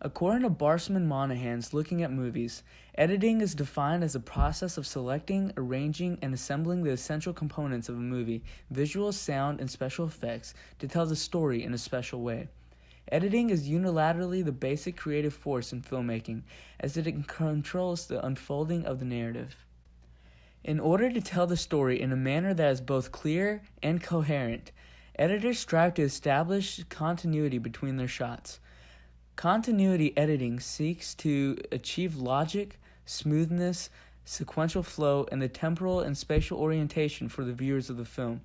According to Barsman Monahan's Looking at Movies, editing is defined as a process of selecting, arranging, and assembling the essential components of a movie, visual, sound, and special effects, to tell the story in a special way. Editing is unilaterally the basic creative force in filmmaking, as it controls the unfolding of the narrative. In order to tell the story in a manner that is both clear and coherent, editors strive to establish continuity between their shots. Continuity editing seeks to achieve logic, smoothness, sequential flow, and the temporal and spatial orientation for the viewers of the film.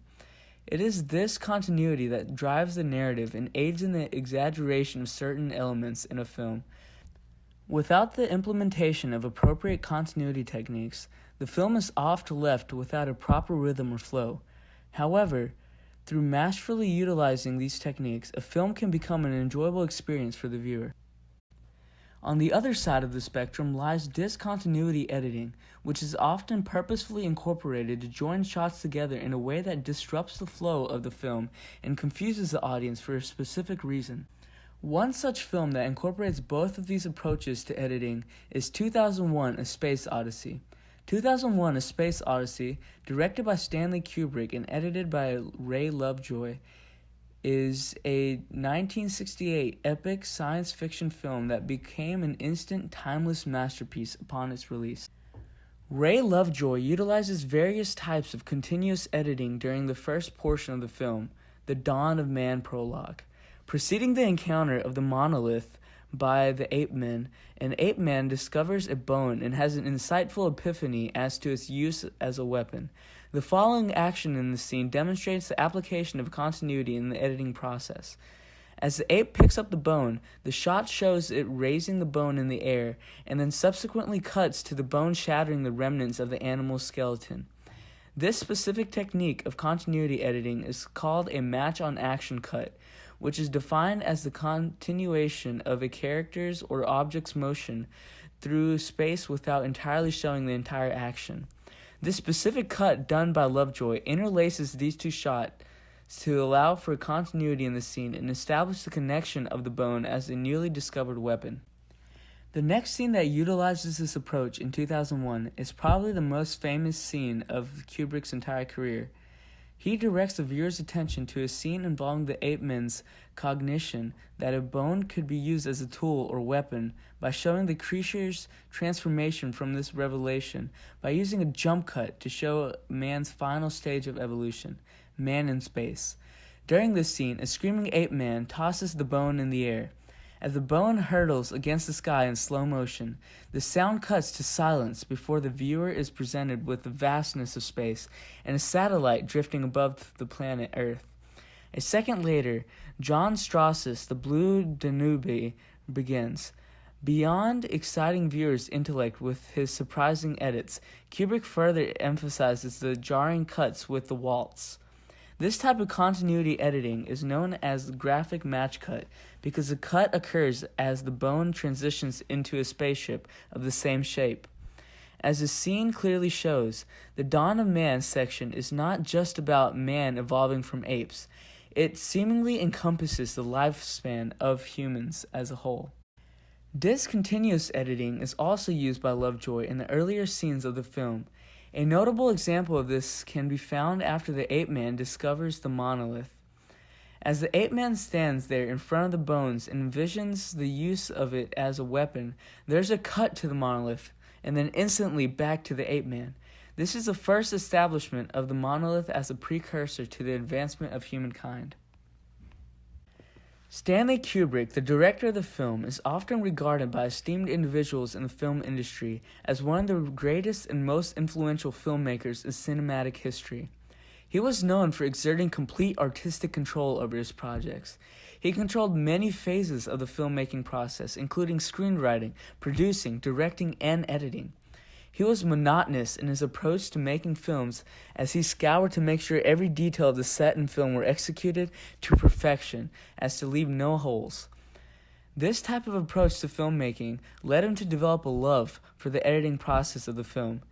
It is this continuity that drives the narrative and aids in the exaggeration of certain elements in a film. Without the implementation of appropriate continuity techniques, the film is oft left without a proper rhythm or flow. However, through masterfully utilizing these techniques, a film can become an enjoyable experience for the viewer. On the other side of the spectrum lies discontinuity editing, which is often purposefully incorporated to join shots together in a way that disrupts the flow of the film and confuses the audience for a specific reason. One such film that incorporates both of these approaches to editing is 2001: A Space Odyssey. 2001: A Space Odyssey, directed by Stanley Kubrick and edited by Ray Lovejoy, is a 1968 epic science fiction film that became an instant, timeless masterpiece upon its release. Ray Lovejoy utilizes various types of continuous editing during the first portion of the film, the Dawn of Man prologue. Preceding the encounter of the monolith by the ape-men, an ape-man discovers a bone and has an insightful epiphany as to its use as a weapon. The following action in the scene demonstrates the application of continuity in the editing process. As the ape picks up the bone, the shot shows it raising the bone in the air, and then subsequently cuts to the bone shattering the remnants of the animal's skeleton. This specific technique of continuity editing is called a match-on-action cut, which is defined as the continuation of a character's or object's motion through space without entirely showing the entire action. This specific cut done by Lovejoy interlaces these two shots to allow for continuity in the scene and establish the connection of the bone as a newly discovered weapon. The next scene that utilizes this approach in 2001 is probably the most famous scene of Kubrick's entire career. He directs the viewer's attention to a scene involving the ape-men's cognition that a bone could be used as a tool or weapon by showing the creature's transformation from this revelation by using a jump cut to show man's final stage of evolution, man in space. During this scene, a screaming ape-man tosses the bone in the air. As the bone hurtles against the sky in slow motion, the sound cuts to silence before the viewer is presented with the vastness of space and a satellite drifting above the planet Earth. A second later, John Strauss's The Blue Danube begins. Beyond exciting viewers' intellect with his surprising edits, Kubrick further emphasizes the jarring cuts with the waltz. This type of continuity editing is known as graphic match cut because the cut occurs as the bone transitions into a spaceship of the same shape. As the scene clearly shows, the Dawn of Man section is not just about man evolving from apes. It seemingly encompasses the lifespan of humans as a whole. Discontinuous editing is also used by Lovejoy in the earlier scenes of the film. A notable example of this can be found after the ape-man discovers the monolith. As the ape-man stands there in front of the bones and envisions the use of it as a weapon, there's a cut to the monolith, and then instantly back to the ape-man. This is the first establishment of the monolith as a precursor to the advancement of humankind. Stanley Kubrick, the director of the film, is often regarded by esteemed individuals in the film industry as one of the greatest and most influential filmmakers in cinematic history. He was known for exerting complete artistic control over his projects. He controlled many phases of the filmmaking process, including screenwriting, producing, directing, and editing. He was monotonous in his approach to making films as he scoured to make sure every detail of the set and film were executed to perfection as to leave no holes. This type of approach to filmmaking led him to develop a love for the editing process of the film.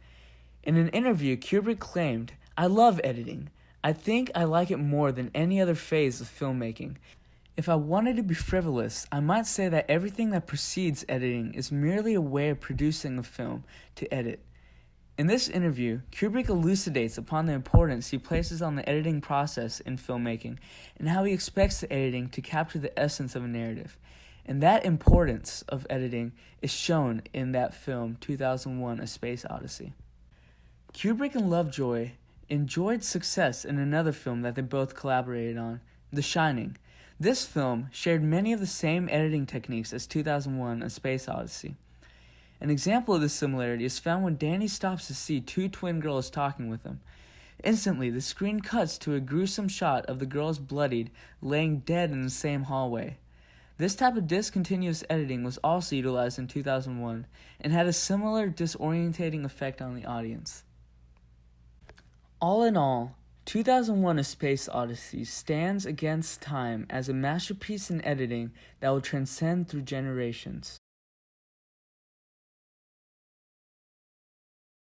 In an interview, Kubrick claimed, "I love editing. I think I like it more than any other phase of filmmaking. If I wanted to be frivolous, I might say that everything that precedes editing is merely a way of producing a film to edit. In this interview, Kubrick elucidates upon the importance he places on the editing process in filmmaking and how he expects the editing to capture the essence of a narrative. And that importance of editing is shown in that film 2001: A Space Odyssey. Kubrick and Lovejoy enjoyed success in another film that they both collaborated on, The Shining. This film shared many of the same editing techniques as 2001: A Space Odyssey. An example of this similarity is found when Danny stops to see two twin girls talking with him. Instantly, the screen cuts to a gruesome shot of the girls bloodied, laying dead in the same hallway. This type of discontinuous editing was also utilized in 2001 and had a similar disorientating effect on the audience. All in all, 2001: A Space Odyssey stands against time as a masterpiece in editing that will transcend through generations.